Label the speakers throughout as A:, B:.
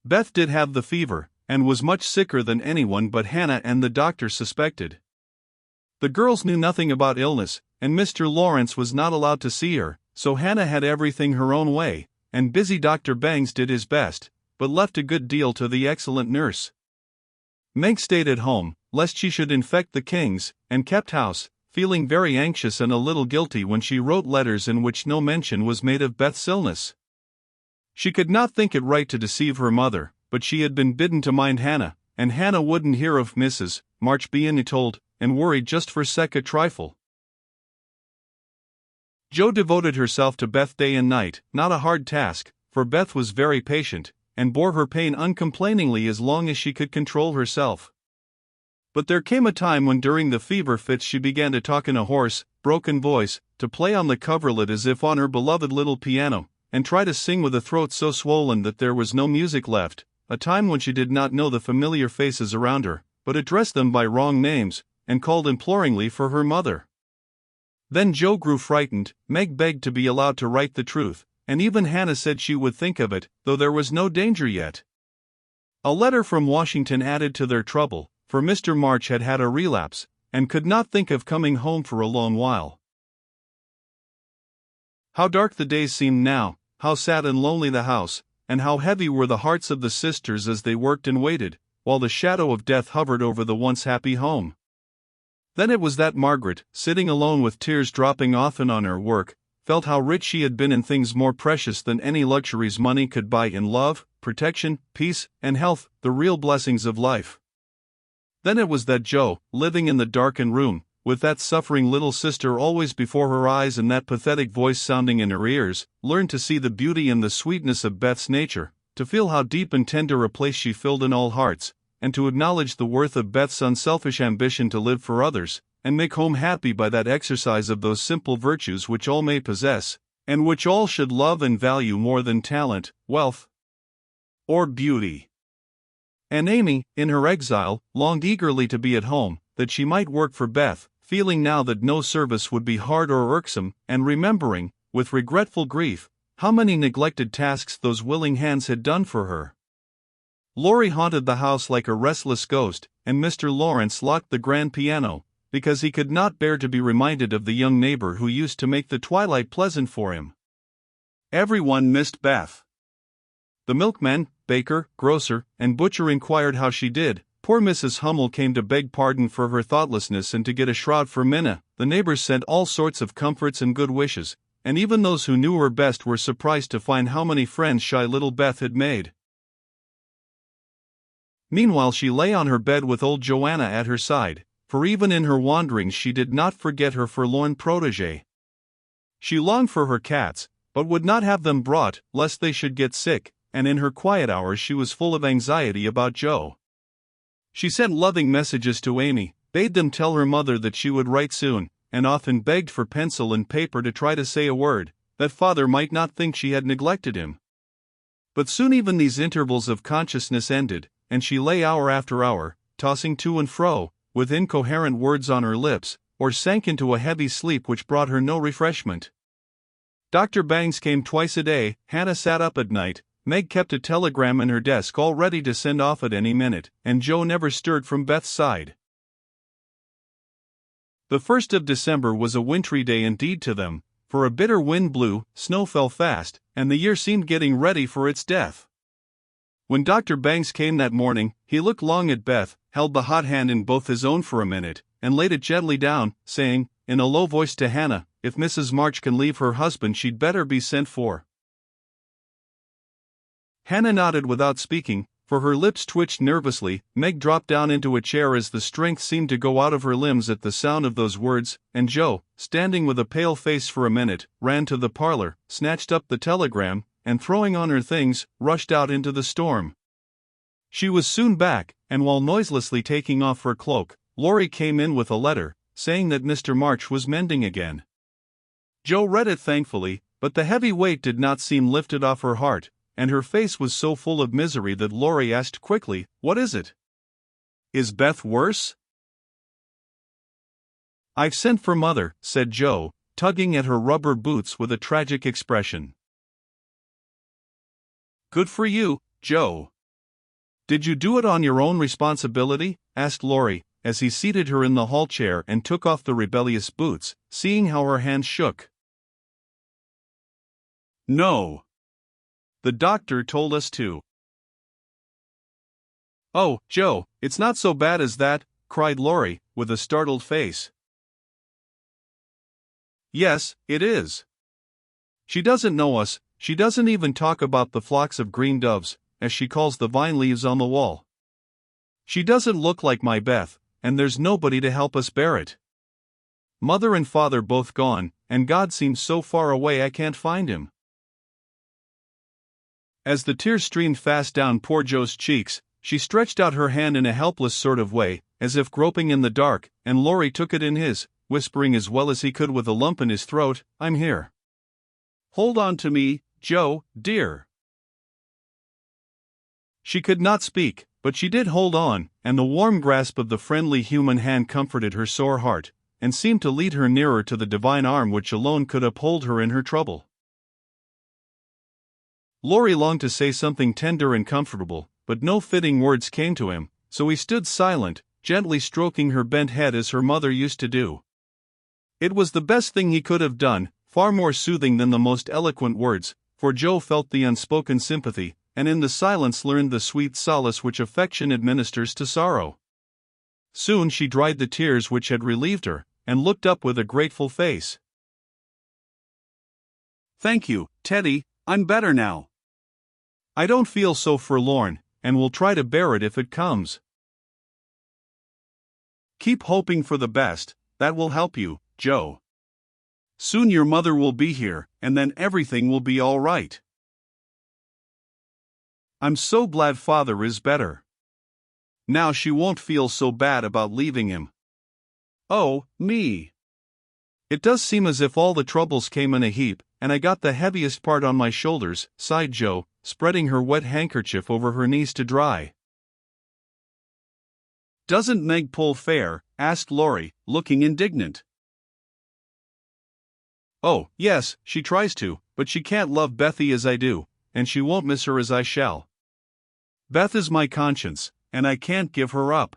A: Beth did have the fever, and was much sicker than anyone but Hannah and the doctor suspected. The girls knew nothing about illness, and Mr. Lawrence was not allowed to see her, so Hannah had everything her own way, and busy Dr. Bangs did his best, but left a good deal to the excellent nurse. Meg stayed at home, lest she should infect the Kings, and kept house, feeling very anxious and a little guilty when she wrote letters in which no mention was made of Beth's illness. She could not think it right to deceive her mother, but she had been bidden to mind Hannah, and Hannah wouldn't hear of Mrs. March being told, and worried just for a trifle. Jo devoted herself to Beth day and night, not a hard task, for Beth was very patient, and bore her pain uncomplainingly as long as she could control herself. But there came a time when during the fever fits she began to talk in a hoarse, broken voice, to play on the coverlet as if on her beloved little piano, and try to sing with a throat so swollen that there was no music left, a time when she did not know the familiar faces around her, but addressed them by wrong names, and called imploringly for her mother. Then Jo grew frightened, Meg begged to be allowed to write the truth, and even Hannah said she would think of it, though there was no danger yet. A letter from Washington added to their trouble, for Mr. March had had a relapse, and could not think of coming home for a long while. How dark the days seemed now, how sad and lonely the house, and how heavy were the hearts of the sisters as they worked and waited, while the shadow of death hovered over the once happy home. Then it was that Margaret, sitting alone with tears dropping often on her work, felt how rich she had been in things more precious than any luxuries money could buy in love, protection, peace, and health, the real blessings of life. Then it was that Jo, living in the darkened room, with that suffering little sister always before her eyes and that pathetic voice sounding in her ears, learned to see the beauty and the sweetness of Beth's nature, to feel how deep and tender a place she filled in all hearts, and to acknowledge the worth of Beth's unselfish ambition to live for others, and make home happy by that exercise of those simple virtues which all may possess, and which all should love and value more than talent, wealth, or beauty. And Amy, in her exile, longed eagerly to be at home, that she might work for Beth, feeling now that no service would be hard or irksome, and remembering, with regretful grief, how many neglected tasks those willing hands had done for her. Laurie haunted the house like a restless ghost, and Mr. Lawrence locked the grand piano, because he could not bear to be reminded of the young neighbor who used to make the twilight pleasant for him. Everyone missed Beth. The milkman, baker, grocer, and butcher inquired how she did. Poor Mrs. Hummel came to beg pardon for her thoughtlessness and to get a shroud for Minna. The neighbors sent all sorts of comforts and good wishes, and even those who knew her best were surprised to find how many friends shy little Beth had made. Meanwhile she lay on her bed with old Joanna at her side, for even in her wanderings she did not forget her forlorn protégé. She longed for her cats, but would not have them brought, lest they should get sick, and in her quiet hours she was full of anxiety about Jo. She sent loving messages to Amy, bade them tell her mother that she would write soon, and often begged for pencil and paper to try to say a word, that father might not think she had neglected him. But soon even these intervals of consciousness ended, and she lay hour after hour, tossing to and fro, with incoherent words on her lips, or sank into a heavy sleep which brought her no refreshment. Dr. Bangs came twice a day, Hannah sat up at night, Meg kept a telegram in her desk all ready to send off at any minute, and Jo never stirred from Beth's side. The 1st of December was a wintry day indeed to them, for a bitter wind blew, snow fell fast, and the year seemed getting ready for its death. When Dr. Bangs came that morning, he looked long at Beth, held the hot hand in both his own for a minute, and laid it gently down, saying, in a low voice to Hannah, if Mrs. March can leave her husband she'd better be sent for. Hannah nodded without speaking, for her lips twitched nervously. Meg dropped down into a chair as the strength seemed to go out of her limbs at the sound of those words, and Jo, standing with a pale face for a minute, ran to the parlor, snatched up the telegram, and throwing on her things, rushed out into the storm. She was soon back, and while noiselessly taking off her cloak, Laurie came in with a letter, saying that Mr. March was mending again. Jo read it thankfully, but the heavy weight did not seem lifted off her heart, and her face was so full of misery that Laurie asked quickly, "What is it? Is Beth worse?" "I've sent for Mother," said Jo, tugging at her rubber boots with a tragic expression. "Good for you, Jo. Did you do it on your own responsibility? Asked Laurie, as he seated her in the hall chair and took off the rebellious boots, seeing how her hands shook. No. The doctor told us to. Oh, Joe, it's not so bad as that, cried Laurie, with a startled face. Yes, it is. She doesn't know us, she doesn't even talk about the flocks of green doves, as she calls the vine leaves on the wall. She doesn't look like my Beth, and there's nobody to help us bear it. Mother and father both gone, and God seems so far away I can't find him. As the tears streamed fast down poor Joe's cheeks, she stretched out her hand in a helpless sort of way, as if groping in the dark, and Laurie took it in his, whispering as well as he could with a lump in his throat, "I'm here. Hold on to me, Joe, dear." She could not speak, but she did hold on, and the warm grasp of the friendly human hand comforted her sore heart, and seemed to lead her nearer to the divine arm which alone could uphold her in her trouble. Laurie longed to say something tender and comfortable, but no fitting words came to him, so he stood silent, gently stroking her bent head as her mother used to do. It was the best thing he could have done, far more soothing than the most eloquent words, for Joe felt the unspoken sympathy, and in the silence learned the sweet solace which affection administers to sorrow. Soon she dried the tears which had relieved her, and looked up with a grateful face. "Thank you, Teddy, I'm better now. I don't feel so forlorn, and will try to bear it if it comes. Keep hoping for the best, that will help you, Joe. Soon your mother will be here, and then everything will be all right. I'm so glad father is better. Now she won't feel so bad about leaving him. Oh, me. It does seem as if all the troubles came in a heap, and I got the heaviest part on my shoulders," sighed Joe, spreading her wet handkerchief over her knees to dry. "Doesn't Meg pull fair?" asked Laurie, looking indignant. "Oh, yes, she tries to, but she can't love Bethy as I do, and she won't miss her as I shall. Beth is my conscience, and I can't give her up.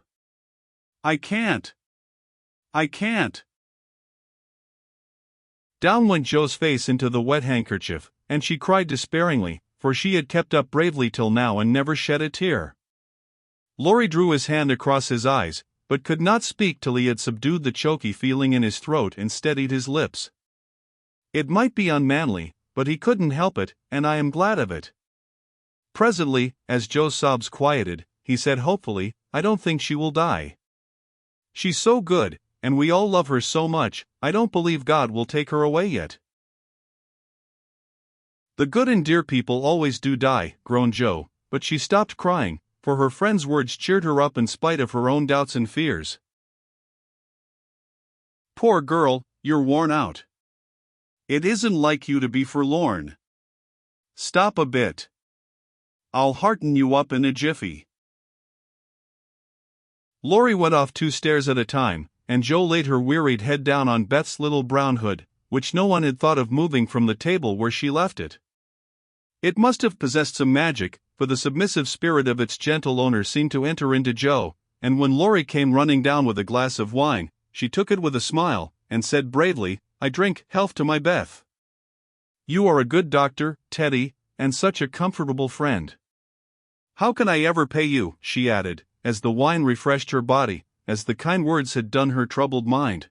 A: I can't. I can't." Down went Joe's face into the wet handkerchief, and she cried despairingly, for she had kept up bravely till now and never shed a tear. Laurie drew his hand across his eyes, but could not speak till he had subdued the choky feeling in his throat and steadied his lips. It might be unmanly, but he couldn't help it, and I am glad of it. Presently, as Joe's sobs quieted, he said hopefully, "I don't think she will die. She's so good, and we all love her so much, I don't believe God will take her away yet." "The good and dear people always do die," groaned Joe, but she stopped crying, for her friend's words cheered her up in spite of her own doubts and fears. "Poor girl, you're worn out. It isn't like you to be forlorn. Stop a bit. I'll hearten you up in a jiffy." Laurie went off 2 stairs at a time, and Joe laid her wearied head down on Beth's little brown hood, which no one had thought of moving from the table where she left it. It must have possessed some magic, for the submissive spirit of its gentle owner seemed to enter into Joe, and when Laurie came running down with a glass of wine, she took it with a smile, and said bravely, "I drink health to my Beth. You are a good doctor, Teddy, and such a comfortable friend. How can I ever pay you?" she added, as the wine refreshed her body, as the kind words had done her troubled mind.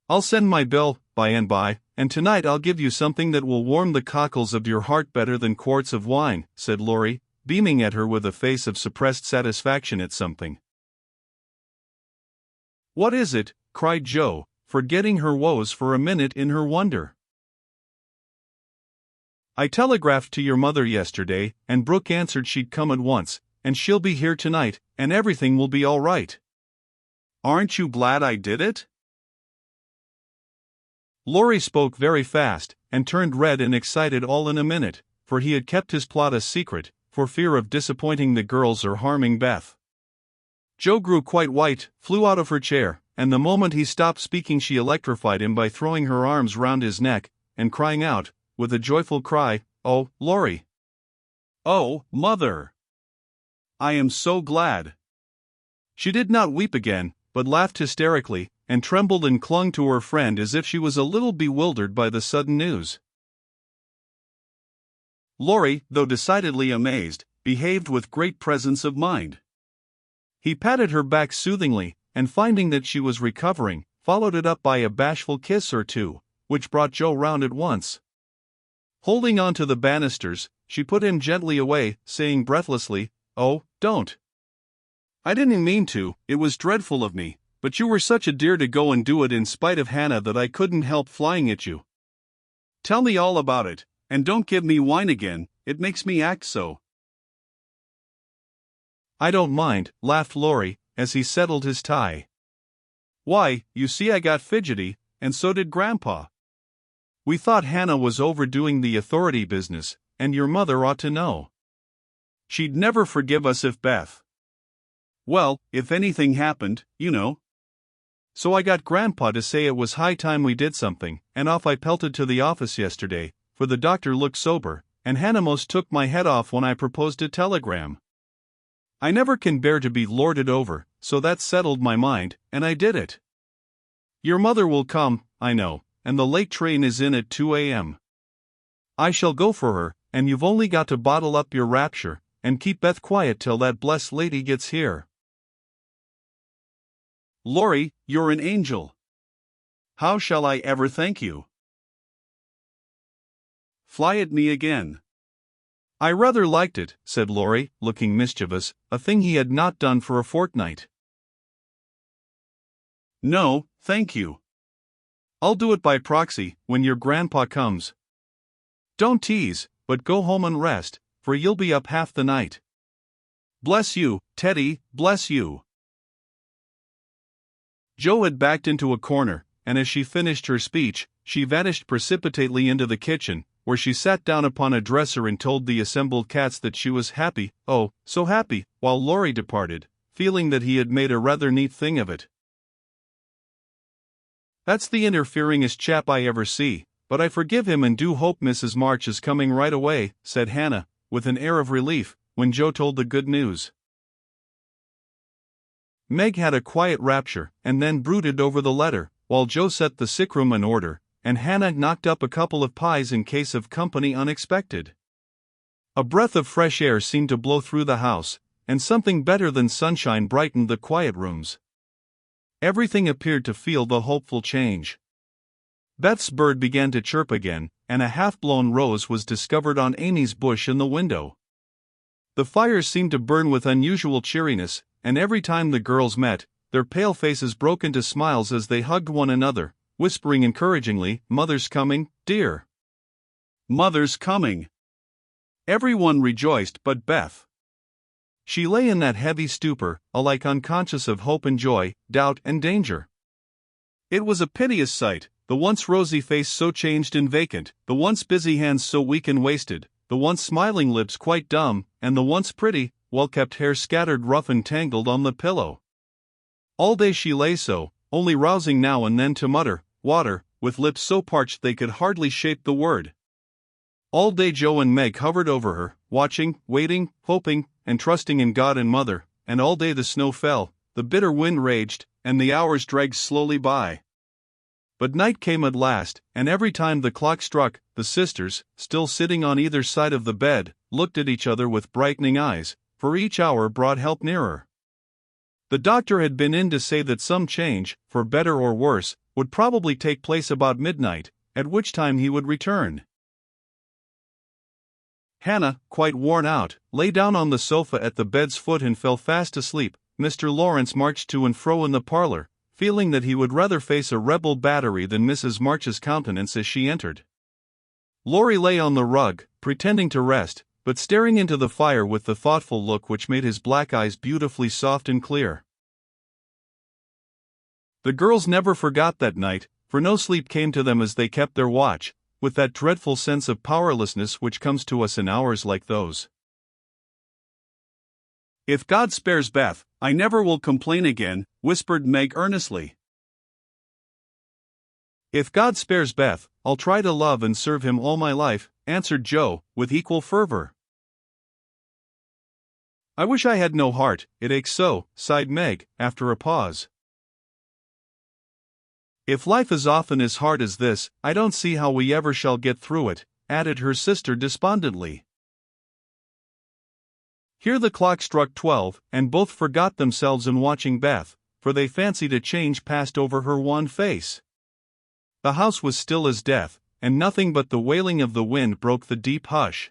A: "I'll send my bill, by and by, and tonight I'll give you something that will warm the cockles of your heart better than quarts of wine," said Laurie, beaming at her with a face of suppressed satisfaction at something. "What is it?" cried Joe, forgetting her woes for a minute in her wonder. "I telegraphed to your mother yesterday, and Brooke answered she'd come at once, and she'll be here tonight, and everything will be all right. Aren't you glad I did it?" Laurie spoke very fast, and turned red and excited all in a minute, for he had kept his plot a secret, for fear of disappointing the girls or harming Beth. Joe grew quite white, flew out of her chair, and the moment he stopped speaking she electrified him by throwing her arms round his neck, and crying out, with a joyful cry, "Oh, Laurie! "Oh, Mother! I am so glad." She did not weep again, but laughed hysterically, and trembled and clung to her friend as if she was a little bewildered by the sudden news. Laurie, though decidedly amazed, behaved with great presence of mind. He patted her back soothingly, and finding that she was recovering, followed it up by a bashful kiss or two, which brought Joe round at once. Holding on to the banisters, she put him gently away, saying breathlessly, "Oh, don't. I didn't mean to, it was dreadful of me, but you were such a dear to go and do it in spite of Hannah that I couldn't help flying at you. Tell me all about it, and don't give me wine again, it makes me act so." "I don't mind," laughed Laurie, as he settled his tie. "Why, you see I got fidgety, and so did Grandpa. We thought Hannah was overdoing the authority business, and your mother ought to know. She'd never forgive us if well, if anything happened, you know. So I got Grandpa to say it was high time we did something, and off I pelted to the office yesterday, for the doctor looked sober, and Hannah most took my head off when I proposed a telegram. I never can bear to be lorded over, so that settled my mind, and I did it. Your mother will come, I know, and the late train is in at 2 a.m. I shall go for her, and you've only got to bottle up your rapture, and keep Beth quiet till that blessed lady gets here." "Laurie, you're an angel. How shall I ever thank you?" "Fly at me again." "I rather liked it," said Laurie, looking mischievous, a thing he had not done for a fortnight. "No, thank you. I'll do it by proxy, when your grandpa comes. Don't tease, but go home and rest, for you'll be up half the night. Bless you, Teddy, bless you." Joe had backed into a corner, and as she finished her speech, she vanished precipitately into the kitchen, where she sat down upon a dresser and told the assembled cats that she was happy, oh, so happy, while Laurie departed, feeling that he had made a rather neat thing of it. "That's the interferingest chap I ever see, but I forgive him and do hope Mrs. March is coming right away," said Hannah, with an air of relief, when Joe told the good news. Meg had a quiet rapture, and then brooded over the letter, while Joe set the sickroom in order, and Hannah knocked up a couple of pies in case of company unexpected. A breath of fresh air seemed to blow through the house, and something better than sunshine brightened the quiet rooms. Everything appeared to feel the hopeful change. Beth's bird began to chirp again, and a half-blown rose was discovered on Amy's bush in the window. The fire seemed to burn with unusual cheeriness, and every time the girls met, their pale faces broke into smiles as they hugged one another, whispering encouragingly, "Mother's coming, dear. Mother's coming." Everyone rejoiced but Beth. She lay in that heavy stupor, alike unconscious of hope and joy, doubt and danger. It was a piteous sight, the once rosy face so changed and vacant, the once busy hands so weak and wasted, the once smiling lips quite dumb, and the once pretty, well-kept hair scattered rough and tangled on the pillow. All day she lay so, only rousing now and then to mutter, "Water," with lips so parched they could hardly shape the word. All day Joe and Meg hovered over her, watching, waiting, hoping, and trusting in God and Mother, and all day the snow fell, the bitter wind raged, and the hours dragged slowly by. But night came at last, and every time the clock struck, the sisters, still sitting on either side of the bed, looked at each other with brightening eyes, for each hour brought help nearer. The doctor had been in to say that some change, for better or worse, would probably take place about midnight, at which time he would return. Hannah, quite worn out, lay down on the sofa at the bed's foot and fell fast asleep. Mr. Lawrence marched to and fro in the parlor, feeling that he would rather face a rebel battery than Mrs. March's countenance as she entered. Laurie lay on the rug, pretending to rest, but staring into the fire with the thoughtful look which made his black eyes beautifully soft and clear. The girls never forgot that night, for no sleep came to them as they kept their watch, with that dreadful sense of powerlessness which comes to us in hours like those. "If God spares Beth, I never will complain again," whispered Meg earnestly. "If God spares Beth, I'll try to love and serve him all my life," answered Joe, with equal fervor. I wish I had no heart, it aches so, sighed Meg, after a pause. If life is often as hard as this, I don't see how we ever shall get through it, added her sister despondently. Here the clock struck 12, and both forgot themselves in watching Beth, for they fancied a change passed over her wan face. The house was still as death, and nothing but the wailing of the wind broke the deep hush.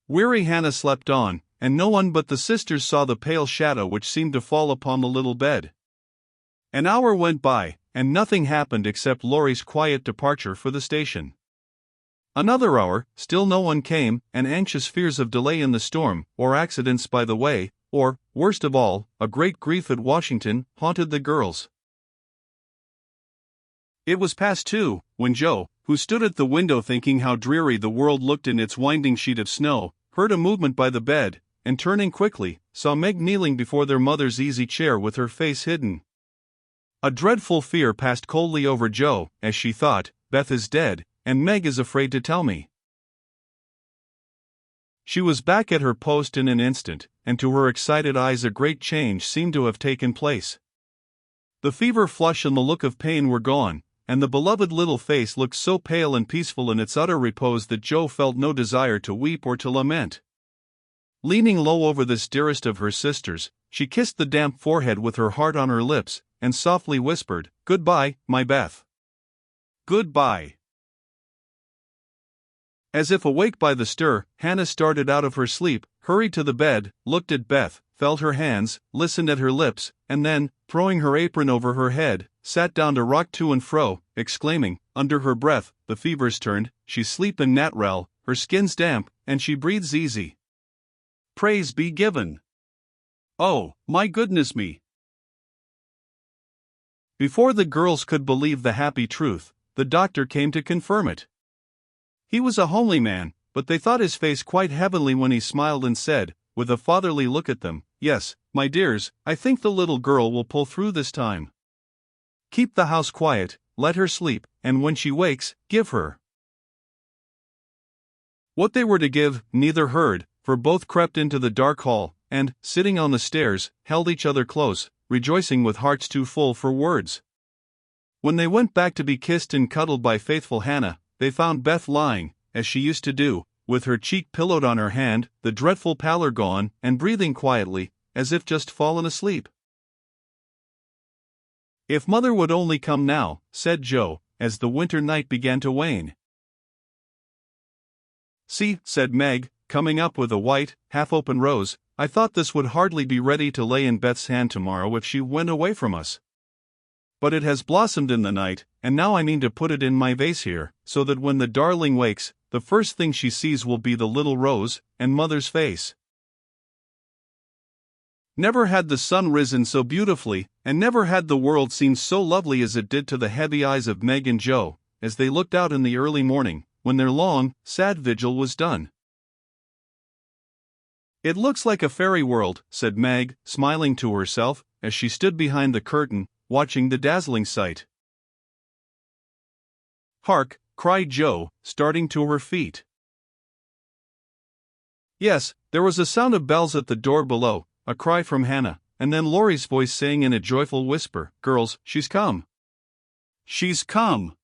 A: Weary Hannah slept on, and no one but the sisters saw the pale shadow which seemed to fall upon the little bed. An hour went by, and nothing happened except Laurie's quiet departure for the station. Another hour, still no one came, and anxious fears of delay in the storm, or accidents by the way, or, worst of all, a great grief at Washington, haunted the girls. It was past 2, when Joe, who stood at the window thinking how dreary the world looked in its winding sheet of snow, heard a movement by the bed, and turning quickly, saw Meg kneeling before their mother's easy chair with her face hidden. A dreadful fear passed coldly over Joe, as she thought, Beth is dead, and Meg is afraid to tell me. She was back at her post in an instant, and to her excited eyes a great change seemed to have taken place. The fever flush and the look of pain were gone, and the beloved little face looked so pale and peaceful in its utter repose that Joe felt no desire to weep or to lament. Leaning low over this dearest of her sisters, she kissed the damp forehead with her heart on her lips, and softly whispered, "Goodbye, my Beth. Goodbye." As if awake by the stir, Hannah started out of her sleep, hurried to the bed, looked at Beth, felt her hands, listened at her lips, and then, throwing her apron over her head, sat down to rock to and fro, exclaiming, under her breath, "The fever's turned, she's sleepin' natrel, her skin's damp, and she breathes easy. Praise be given. Oh, my goodness me." Before the girls could believe the happy truth, the doctor came to confirm it. He was a homely man, but they thought his face quite heavenly when he smiled and said, with a fatherly look at them, "Yes, my dears, I think the little girl will pull through this time. Keep the house quiet, let her sleep, and when she wakes, give her." What they were to give, neither heard, for both crept into the dark hall, and, sitting on the stairs, held each other close, rejoicing with hearts too full for words. When they went back to be kissed and cuddled by faithful Hannah, they found Beth lying, as she used to do, with her cheek pillowed on her hand, the dreadful pallor gone, and breathing quietly, as if just fallen asleep. "If Mother would only come now," said Joe, as the winter night began to wane. "See," said Meg, coming up with a white, half-open rose, "I thought this would hardly be ready to lay in Beth's hand tomorrow if she went away from us. But it has blossomed in the night, and now I mean to put it in my vase here, so that when the darling wakes, the first thing she sees will be the little rose, and Mother's face." Never had the sun risen so beautifully, and never had the world seemed so lovely as it did to the heavy eyes of Meg and Joe, as they looked out in the early morning, when their long, sad vigil was done. "It looks like a fairy world," said Meg, smiling to herself, as she stood behind the curtain, watching the dazzling sight. "Hark!" cried Joe, starting to her feet. Yes, there was a sound of bells at the door below, a cry from Hannah, and then Laurie's voice saying in a joyful whisper, "Girls, she's come. She's come."